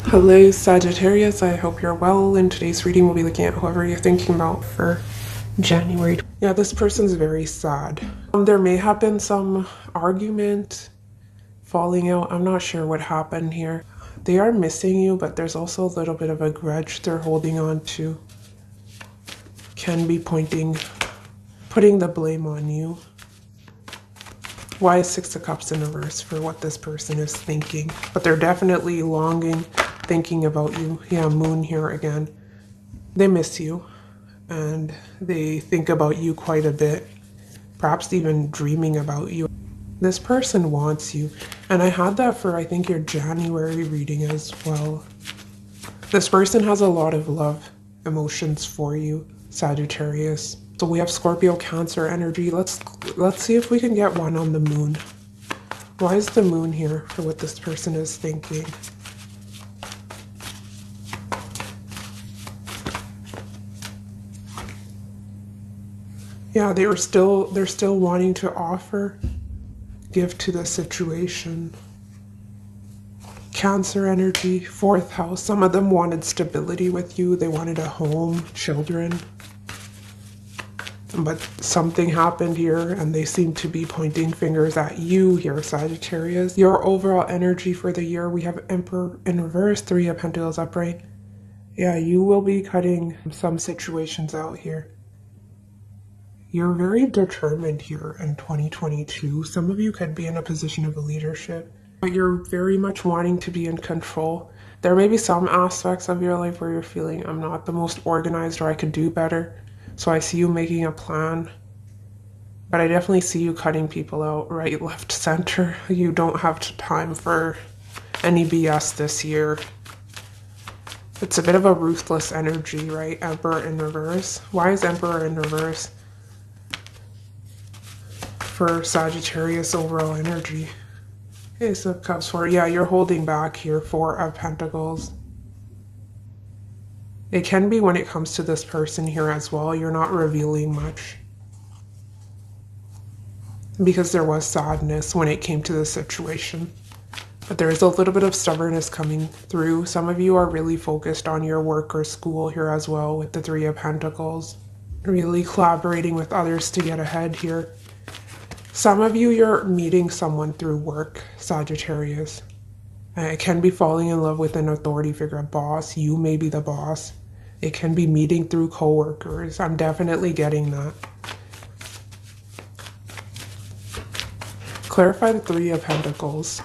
Hello Sagittarius, I hope you're well. In today's reading we'll be looking at whoever you're thinking about for January. Yeah, this person's very sad. There may have been some argument, falling out. I'm not sure what happened here. They are missing you, but there's also a little bit of a grudge they're holding on to. Can be putting the blame on you. Why is Six of Cups in reverse for what this person is thinking? But they're definitely longing, thinking about you. Yeah, Moon here again. They miss you and they think about you quite a bit, perhaps even dreaming about you. This person wants you, and I had that for I think your January reading as well. This person has a lot of love emotions for you, Sagittarius. So we have Scorpio, Cancer energy. Let's see if we can get one on the Moon. Why is the Moon here for what this person is thinking? Yeah, they're still wanting to offer, give to the situation. Cancer energy, 4th house. Some of them wanted stability with you. They wanted a home, children. But something happened here and they seem to be pointing fingers at you here, Sagittarius. Your overall energy for the year, we have Emperor in reverse, 3 of Pentacles upright. Yeah, you will be cutting some situations out here. You're very determined here in 2022. Some of you could be in a position of leadership, but you're very much wanting to be in control. There may be some aspects of your life where you're feeling, I'm not the most organized, or I could do better. So I see you making a plan, but I definitely see you cutting people out right, left, center. You don't have time for any BS this year. It's a bit of a ruthless energy, right? Emperor in reverse. Why is Emperor in reverse for Sagittarius overall energy? Ace of Cups 4. Yeah, you're holding back here, 4 of Pentacles. It can be when it comes to this person here as well. You're not revealing much because there was sadness when it came to the situation. But there is a little bit of stubbornness coming through. Some of you are really focused on your work or school here as well with the 3 of Pentacles. Really collaborating with others to get ahead here. Some of you, you're meeting someone through work, Sagittarius. It can be falling in love with an authority figure, a boss. You may be the boss. It can be meeting through coworkers. I'm definitely getting that. Clarify the 3 of Pentacles.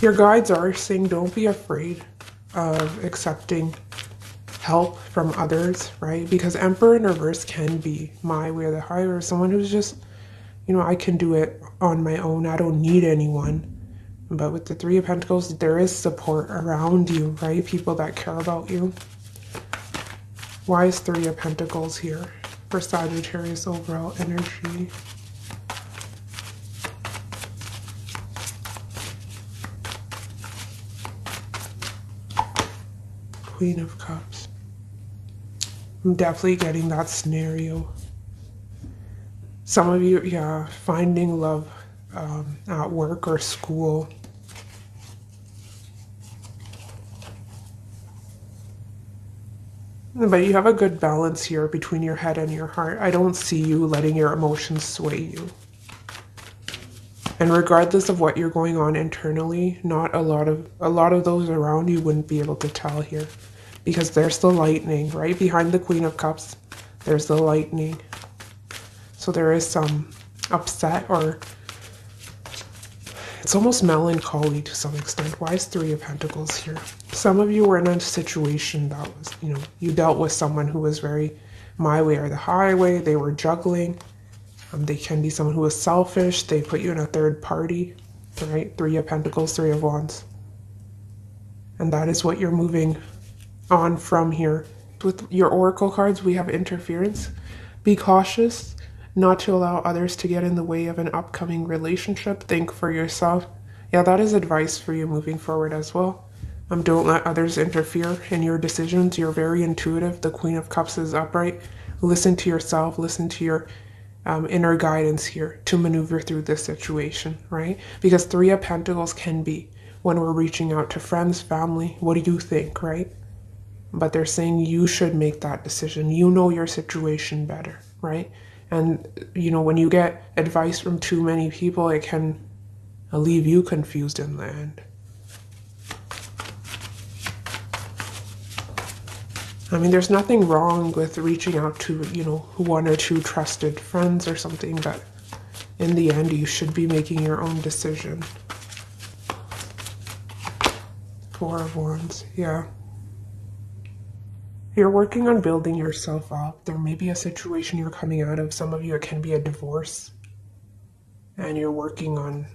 Your guides are saying don't be afraid of accepting help from others, right? Because Emperor in reverse can be my way or the highway, or someone who's just, you know, I can do it on my own. I don't need anyone. But with the 3 of Pentacles, there is support around you, right? People that care about you. Why is 3 of Pentacles here for Sagittarius overall energy? Queen of Cups. I'm definitely getting that scenario. Some of you, yeah, finding love at work or school. But you have a good balance here between your head and your heart. I don't see you letting your emotions sway you. And regardless of what you're going on internally, not a lot of those around you wouldn't be able to tell here. Because there's the lightning, right? Behind the Queen of Cups, there's the lightning. So there is some upset, or it's almost melancholy to some extent. Why is 3 of Pentacles here? Some of you were in a situation that was, you know, you dealt with someone who was very my way or the highway. They were juggling. They can be someone who was selfish. They put you in a third party, right? 3 of Pentacles, 3 of Wands. And that is what you're moving on from here. With your oracle cards, we have interference. Be cautious not to allow others to get in the way of an upcoming relationship. Think for yourself. Yeah, that is advice for you moving forward as well. Don't let others interfere in your decisions. You're very intuitive. The Queen of Cups is upright. Listen to yourself. Listen to your inner guidance here to maneuver through this situation, right? Because Three of Pentacles can be when we're reaching out to friends, family, what do you think, right? But they're saying you should make that decision. You know your situation better, right? And, you know, when you get advice from too many people, it can leave you confused in the end. I mean, there's nothing wrong with reaching out to, you know, one or two trusted friends or something, but in the end, you should be making your own decision. Four of Wands, yeah. You're working on building yourself up. There may be a situation you're coming out of. Some of you, it can be a divorce. And you're working on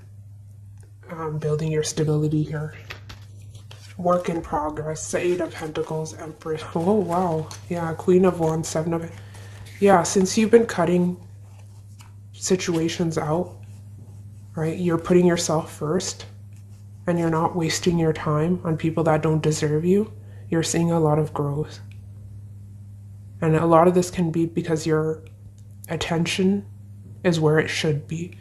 building your stability here. Work in progress. Eight of Pentacles, Empress. Oh, wow. Yeah, Queen of Wands, Seven of... Yeah, since you've been cutting situations out, right? You're putting yourself first. And you're not wasting your time on people that don't deserve you. You're seeing a lot of growth. And a lot of this can be because your attention is where it should be.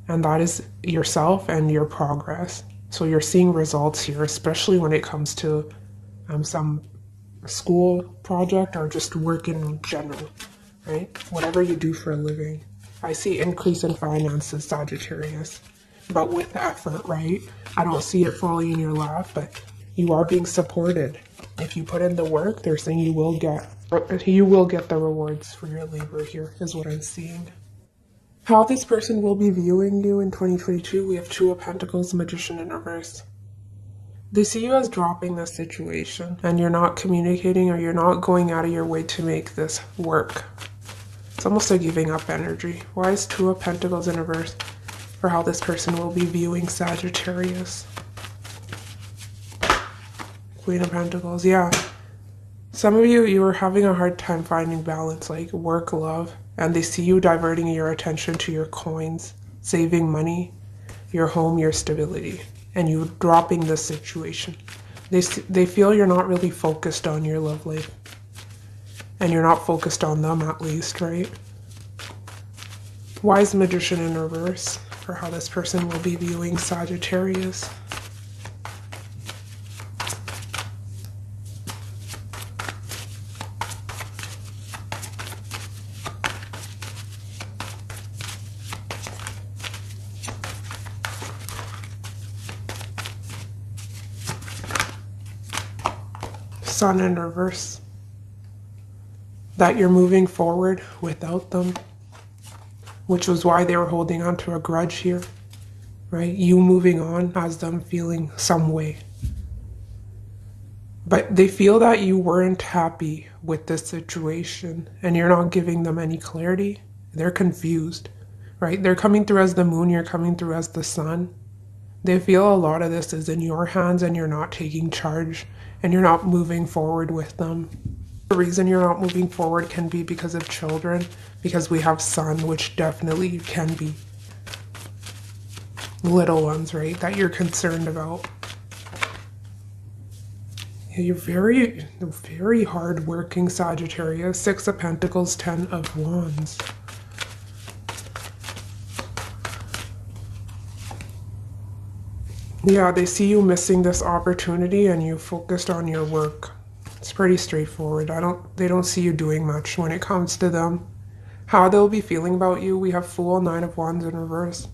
And that is yourself and your progress. So you're seeing results here, especially when it comes to some school project or just work in general, right? Whatever you do for a living. I see increase in finances, Sagittarius, but with effort, right? I don't see it falling in your lap, but you are being supported. If you put in the work, they're saying you will get the rewards for your labor here, is what I'm seeing. How this person will be viewing you in 2022, we have Two of Pentacles, Magician in reverse. They see you as dropping this situation, and you're not communicating or you're not going out of your way to make this work. It's almost a giving up energy. Why is Two of Pentacles in reverse for how this person will be viewing Sagittarius? Queen of Pentacles, yeah. Some of you are having a hard time finding balance, like work, love, and they see you diverting your attention to your coins, saving money, your home, your stability, and you dropping the situation. They feel you're not really focused on your love life, and you're not focused on them at least, right? Wise Magician in reverse for how this person will be viewing Sagittarius. Sun in reverse. That you're moving forward without them, which was why they were holding on to a grudge here, right? You moving on has them feeling some way. But they feel that you weren't happy with this situation and you're not giving them any clarity. They're confused, right? They're coming through as the moon, you're coming through as the sun. They feel a lot of this is in your hands and you're not taking charge and you're not moving forward with them. The reason you're not moving forward can be because of children, because we have sun, which definitely can be little ones, right, that you're concerned about. You're very, very hard-working, Sagittarius. Six of Pentacles, Ten of Wands. Yeah, they see you missing this opportunity and you focused on your work. It's pretty straightforward. They don't see you doing much when it comes to them. How they'll be feeling about you, we have Fool, Nine of Wands in reverse.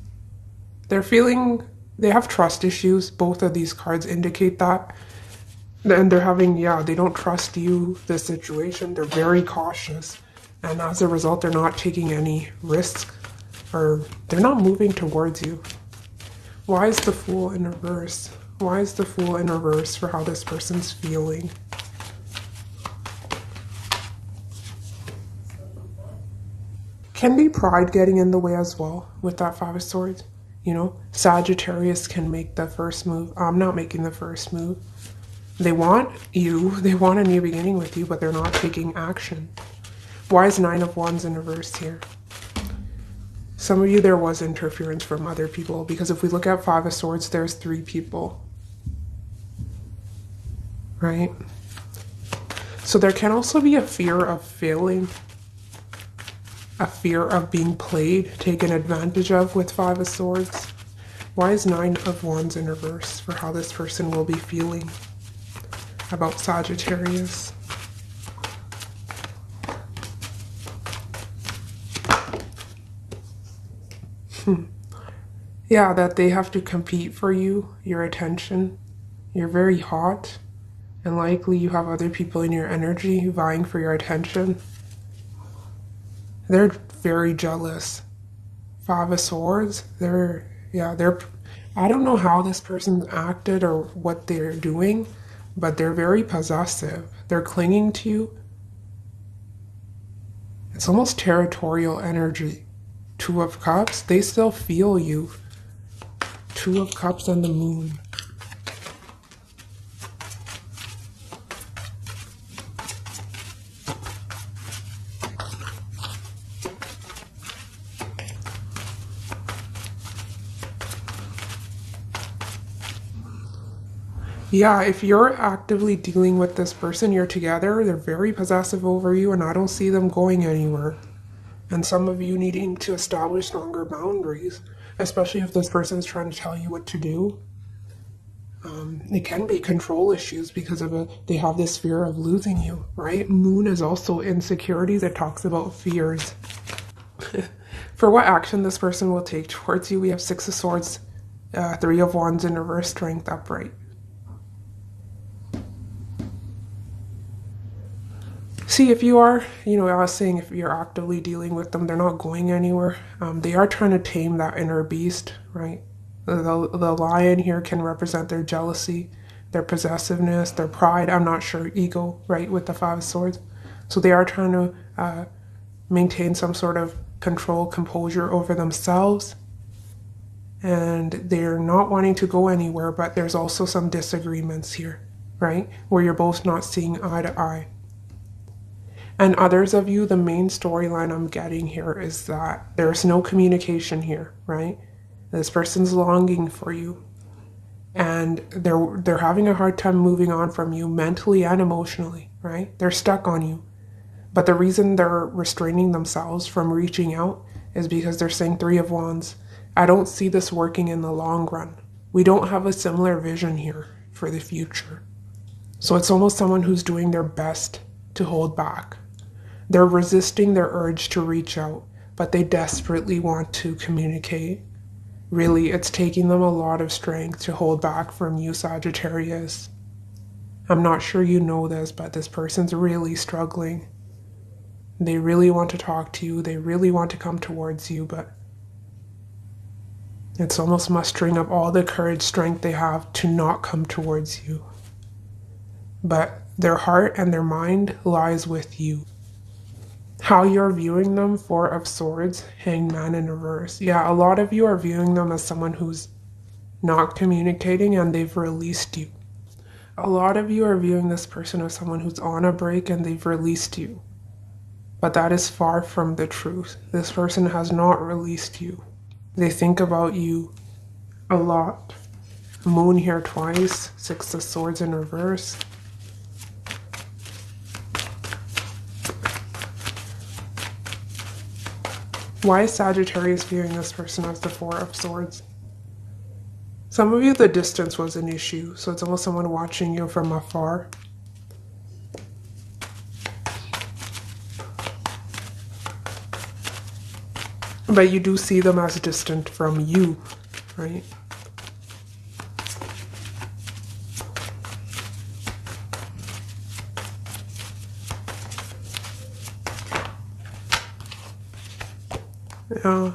They have trust issues. Both of these cards indicate that. And they're having, they don't trust you, the situation. They're very cautious. And as a result, they're not taking any risk or they're not moving towards you. Why is the Fool in reverse? Why is the Fool in reverse for how this person's feeling? Can be pride getting in the way as well with that Five of Swords. You know, Sagittarius can make the first move. I'm not making the first move. They want a new beginning with you, but they're not taking action. Why is Nine of Wands in reverse here? Some of you, there was interference from other people, because if we look at Five of Swords, there's 3 people, right? So there can also be a fear of failing. a fear of being played, taken advantage of with Five of Swords. Why is Nine of Wands in reverse for how this person will be feeling about Sagittarius? Yeah, that they have to compete for you, your attention. You're very hot, and likely you have other people in your energy vying for your attention. They're very jealous. Five of Swords, I don't know how this person acted or what they're doing, but they're very possessive. They're clinging to you. It's almost territorial energy. Two of Cups, they still feel you. Two of Cups and the Moon. Yeah, if you're actively dealing with this person, you're together, they're very possessive over you, and I don't see them going anywhere. And some of you needing to establish stronger boundaries, especially if this person's trying to tell you what to do. It can be control issues because of they have this fear of losing you, right? Moon is also insecurities. It talks about fears. For what action this person will take towards you, we have Six of Swords, Three of Wands in reverse, Strength upright. See, if you are, I was saying if you're actively dealing with them, they're not going anywhere. They are trying to tame that inner beast, right? The lion here can represent their jealousy, their possessiveness, their pride. I'm not sure, ego, right, with the Five of Swords. So they are trying to maintain some sort of control, composure over themselves. And they're not wanting to go anywhere, but there's also some disagreements here, right? Where you're both not seeing eye to eye. And others of you, the main storyline I'm getting here is that there's no communication here, right? This person's longing for you, and they're having a hard time moving on from you mentally and emotionally, right? They're stuck on you. But the reason they're restraining themselves from reaching out is because they're saying Three of Wands. I don't see this working in the long run. We don't have a similar vision here for the future. So it's almost someone who's doing their best to hold back. They're resisting their urge to reach out, but they desperately want to communicate. Really, it's taking them a lot of strength to hold back from you, Sagittarius. I'm not sure you know this, but this person's really struggling. They really want to talk to you. They really want to come towards you, but it's almost mustering up all the courage, strength they have to not come towards you. But their heart and their mind lies with you. How you're viewing them, Four of Swords, Hangman in reverse. Yeah, a lot of you are viewing them as someone who's not communicating and they've released you. A lot of you are viewing this person as someone who's on a break and they've released you. But that is far from the truth. This person has not released you. They think about you a lot. Moon here twice, Six of Swords in reverse. Why is Sagittarius viewing this person as the Four of Swords? Some of you, the distance was an issue, so it's almost someone watching you from afar. But you do see them as distant from you, right?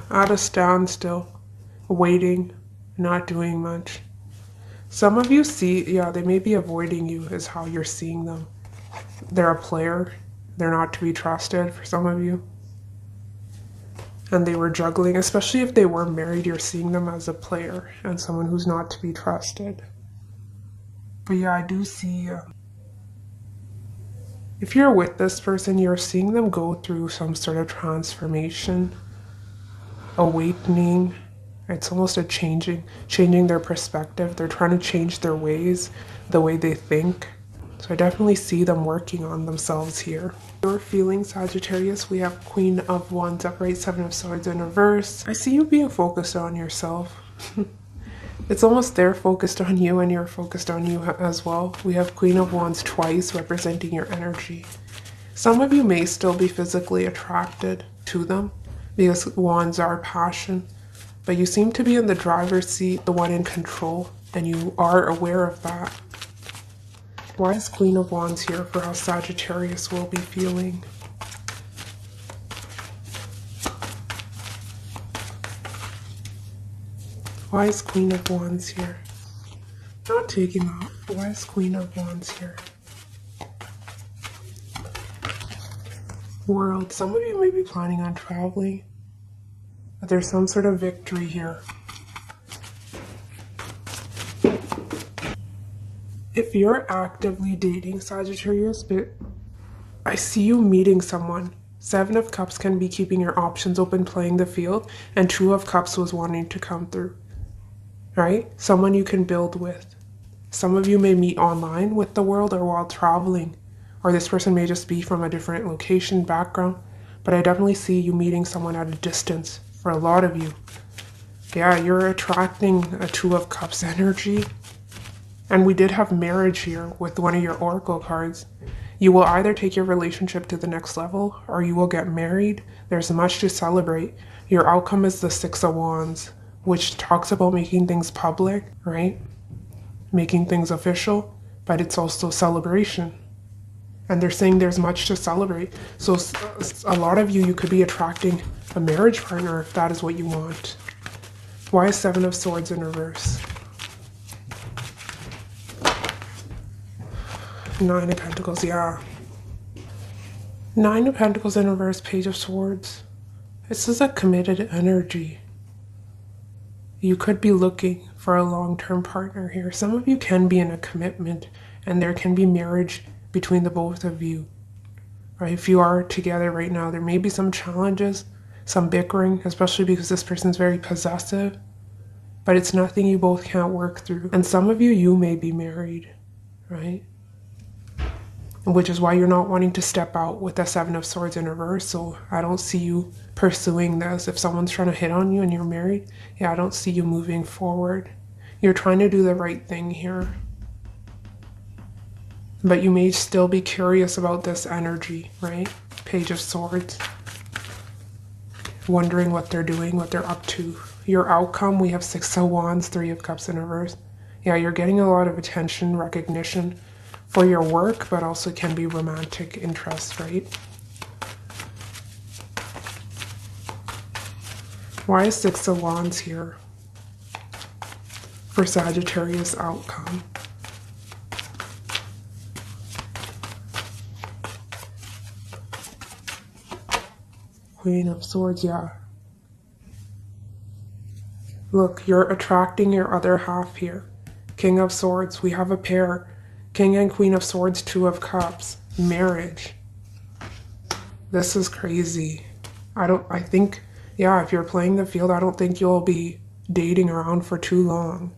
At a standstill, waiting, not doing much. Some of you see, they may be avoiding you is how you're seeing them. They're a player. They're not to be trusted for some of you. And they were juggling, especially if they were married, you're seeing them as a player and someone who's not to be trusted. But yeah, I do see, if you're with this person, you're seeing them go through some sort of transformation, awakening. It's almost a changing their perspective. They're trying to change their ways, the way they think. So I definitely see them working on themselves here. Your feelings, Sagittarius, we have Queen of Wands upright, Seven of Swords in reverse. I see you being focused on yourself. It's almost they're focused on you and you're focused on you as well. We have Queen of Wands twice representing your energy. Some of you may still be physically attracted to them because wands are passion, but you seem to be in the driver's seat, the one in control, and you are aware of that. Why is Queen of Wands here for how Sagittarius will be feeling? Why is Queen of Wands here? Not taking off. Why is Queen of Wands here? World. Some of you may be planning on traveling, but there's some sort of victory here. If you're actively dating, Sagittarius, but I see you meeting someone. Seven of Cups can be keeping your options open, playing the field, and Two of Cups was wanting to come through, right? Someone you can build with. Some of you may meet online with the world or while traveling, or this person may just be from a different location, background, but I definitely see you meeting someone at a distance for a lot of you. Yeah, you're attracting a Two of Cups energy. And we did have marriage here with one of your oracle cards. You will either take your relationship to the next level or you will get married. There's much to celebrate. Your outcome is the Six of Wands, which talks about making things public, right? Making things official, but it's also celebration. And they're saying there's much to celebrate. So a lot of you could be attracting a marriage partner if that is what you want. Why is Seven of Swords in reverse? Nine of Pentacles, yeah. Nine of Pentacles in reverse, Page of Swords. This is a committed energy. You could be looking for a long-term partner here. Some of you can be in a commitment and there can be marriage between the both of you. Right? If you are together right now, there may be some challenges, some bickering, especially because this person's very possessive, but it's nothing you both can't work through. And some of you may be married, right? Which is why you're not wanting to step out with the Seven of Swords in reverse. So I don't see you pursuing this. If someone's trying to hit on you and you're married, yeah, I don't see you moving forward. You're trying to do the right thing here. But you may still be curious about this energy, right? Page of Swords. Wondering what they're doing, what they're up to. Your outcome, we have Six of Wands, Three of Cups in reverse. Yeah, you're getting a lot of attention, recognition for your work, but also can be romantic interest, right? Why is Six of Wands here for Sagittarius outcome? Queen of Swords, yeah. Look, you're attracting your other half here. King of Swords, we have a pair. King and Queen of Swords, Two of Cups, marriage. This is crazy. I think, yeah, if you're playing the field, I don't think you'll be dating around for too long.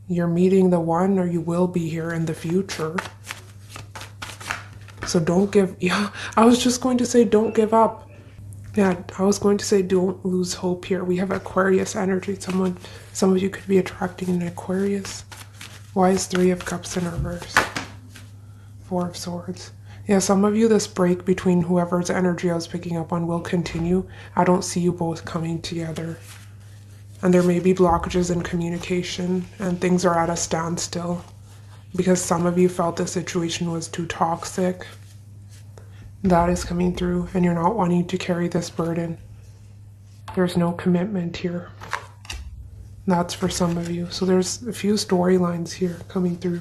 You're meeting the one, or you will be here in the future. So don't give, yeah, I was just going to say don't give up. Yeah, I was going to say don't lose hope here. We have Aquarius energy. Some of you could be attracting an Aquarius. Why is Three of Cups in reverse? Four of Swords. Yeah, some of you, this break between whoever's energy I was picking up on will continue. I don't see you both coming together. And there may be blockages in communication and things are at a standstill because some of you felt the situation was too toxic. That is coming through and you're not wanting to carry this burden. There's no commitment here. That's for some of you. So there's a few storylines here coming through.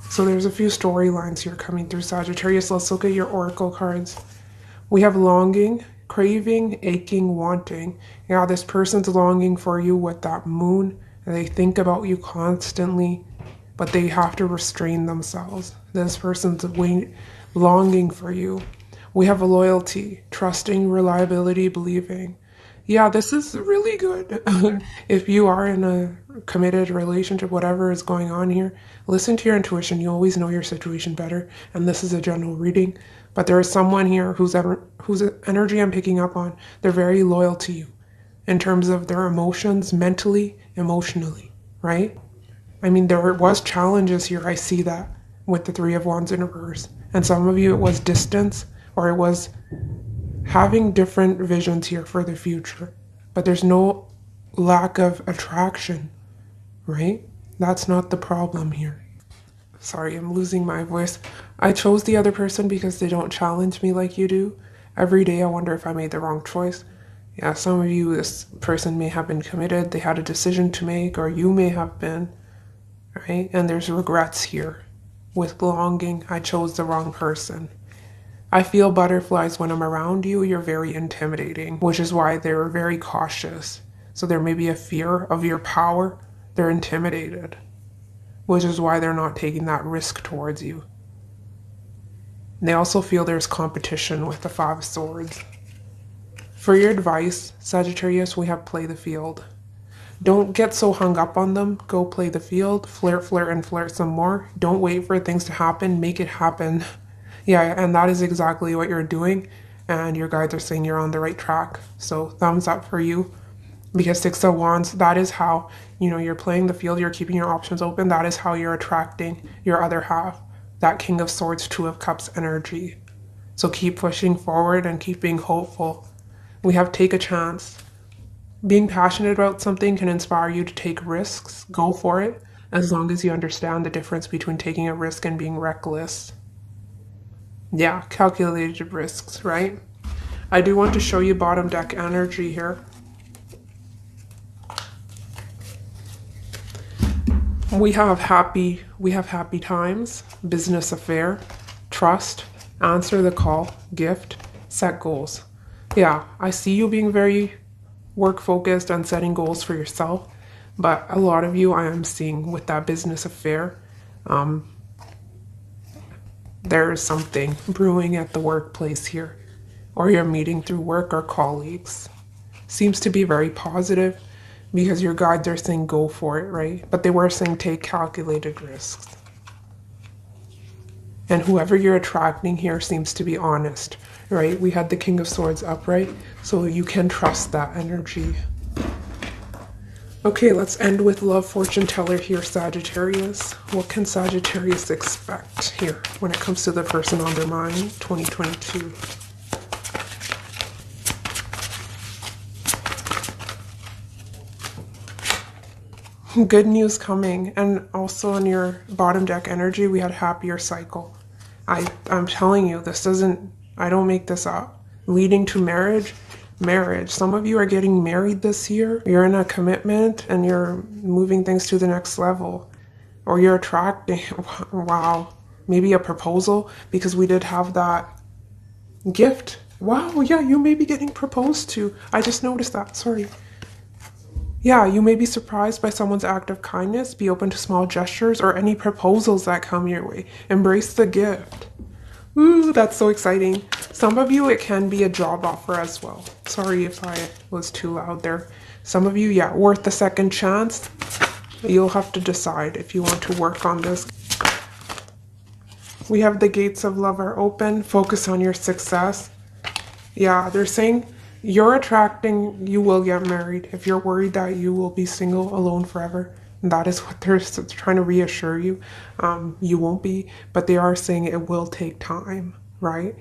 So there's a few storylines here coming through, Sagittarius. Let's look at your oracle cards. We have longing, craving, aching, wanting. Yeah, this person's longing for you with that moon. And they think about you constantly, but they have to restrain themselves. This person's longing for you. We have a loyalty, trusting, reliability, believing. Yeah, this is really good. If you are in a committed relationship, whatever is going on here, listen to your intuition. You always know your situation better. And this is a general reading. But there is someone here whose energy I'm picking up on. They're very loyal to you in terms of their emotions, mentally, emotionally, right? I mean, there was challenges here. I see that with the Three of Wands in reverse. And some of you, it was distance, or it was having different visions here for the future. But there's no lack of attraction, right? That's not the problem here. Sorry, I'm losing my voice. I chose the other person because they don't challenge me like you do. Every day I wonder if I made the wrong choice. Yeah, some of you, this person may have been committed, they had a decision to make, or you may have been, right? And there's regrets here. With longing, I chose the wrong person. I feel butterflies when I'm around you. You're very intimidating, which is why they're very cautious. So there may be a fear of your power. They're intimidated, which is why they're not taking that risk towards you. And they also feel there's competition with the Five of Swords. For your advice, Sagittarius, we have play the field. Don't get so hung up on them. Go play the field, flirt, flirt, and flirt some more. Don't wait for things to happen. Make it happen. Yeah, and that is exactly what you're doing. And your guides are saying you're on the right track. So thumbs up for you. Because Six of Wands, that is how, you're playing the field. You're keeping your options open. That is how you're attracting your other half. That King of Swords, Two of Cups energy. So keep pushing forward and keep being hopeful. We have take a chance. Being passionate about something can inspire you to take risks. Go for it, as long as you understand the difference between taking a risk and being reckless. Yeah, calculated risks, right? I do want to show you bottom deck energy here. We have happy times, business affair, trust, answer the call, gift, set goals. Yeah, I see you being very work focused on setting goals for yourself, but a lot of you I am seeing with that business affair, there is something brewing at the workplace here, or you're meeting through work or colleagues. Seems to be very positive because your guides are saying go for it, right? But they were saying take calculated risks. And whoever you're attracting here seems to be honest, right? We had the King of Swords upright, so you can trust that energy. Okay, let's end with love fortune teller here, Sagittarius. What can Sagittarius expect here when it comes to the person on their mind, 2022? Good news coming. And also in your bottom deck energy, we had happier cycle. I'm telling you, I don't make this up. Leading to marriage. Some of you are getting married this year. You're in a commitment and you're moving things to the next level. Or you're attracting, wow, maybe a proposal, because we did have that gift. Wow, yeah, you may be getting proposed to. I just noticed that, sorry. Yeah, you may be surprised by someone's act of kindness. Be open to small gestures or any proposals that come your way. Embrace the gift. Ooh, that's so exciting. Some of you, it can be a job offer as well. Sorry if I was too loud there. Some of you, yeah, worth the second chance. You'll have to decide if you want to work on this. We have the gates of love are open. Focus on your success. Yeah, they're saying you're attracting, you will get married. If you're worried that you will be single, alone forever, that is what they're trying to reassure you. You won't be, but they are saying it will take time, right?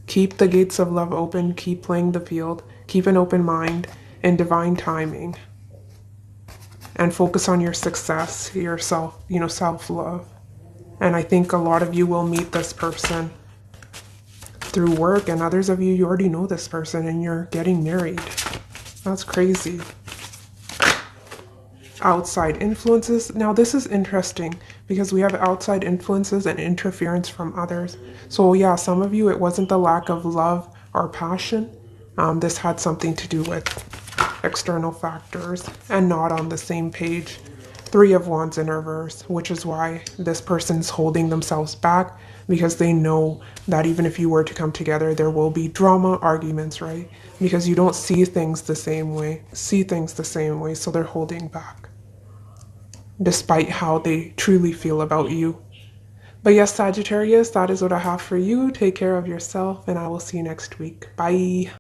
Keep the gates of love open, keep playing the field, keep an open mind and divine timing. And focus on your success, yourself, self-love. And I think a lot of you will meet this person through work, and others of you, you already know this person and you're getting married. That's crazy. Outside influences. Now this is interesting because we have outside influences and interference from others. So yeah, some of you, it wasn't the lack of love or passion. This had something to do with external factors and not on the same page. Three of Wands in reverse, which is why this person's holding themselves back because they know that even if you were to come together, there will be drama, arguments, right? Because you don't see things the same way, so they're holding back, despite how they truly feel about you. But yes, Sagittarius, that is what I have for you. Take care of yourself, and I will see you next week. Bye.